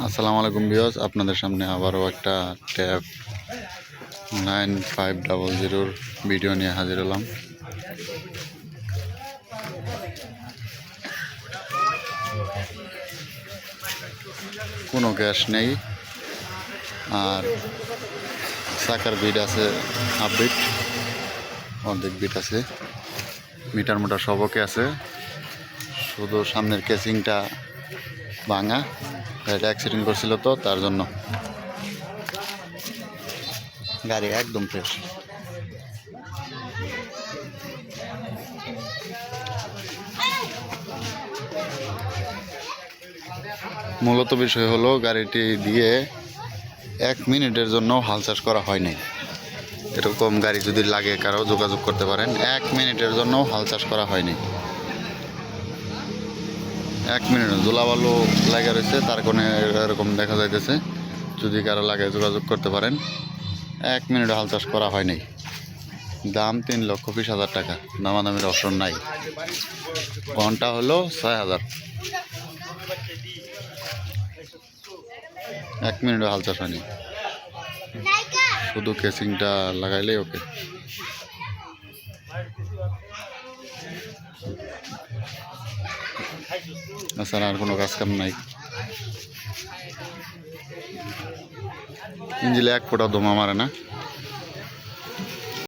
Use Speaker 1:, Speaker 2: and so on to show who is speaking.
Speaker 1: আসসালামু আলাইকুম ভিউয়ার্স, আপনাদের সামনে আবারও একটা ট্যাব 9500 ভিডিও নিয়ে হাজির হলাম। কোনো গ্যাস নেই, আর চাকার বিট আছে হাফ বিট, অর্ধেক বিট আছে, মিটার মোটার সব ওকে আছে, শুধু সামনের কেসিংটা ভাঙা। গাড়িটা অ্যাক্সিডেন্ট করছিল তো, তার জন্য। গাড়ি একদম ফ্রেশ। মূলত বিষয় হলো, গাড়িটি দিয়ে 1 মিনিটের জন্য হাল চাষ করা হয়নি। এরকম গাড়ি যদি লাগে কারো, যোগাযোগ করতে পারেন। 1 মিনিটের জন্য হাল চাষ করা হয়নি। 1 মিনিট ধুলাবালু লাগা রয়েছে, তার কারণে এরকম দেখা যাইতেছে। যদি কারো লাগে যোগাযোগ করতে পারেন। 1 মিনিট হাল চাষ করা হয়নি। দাম 3,20,000 টাকা, দামাদামির অপশন নাই। ঘন্টা হলো 6,000। 1 মিনিটও হাল চাষ হয়নি, শুধু কেসিংটা লাগাইলেই ওকে। এছাড়া আর কোনো কাজ কাম নাই। ইঞ্জিলে 1 ফোঁটা দমা মারে না।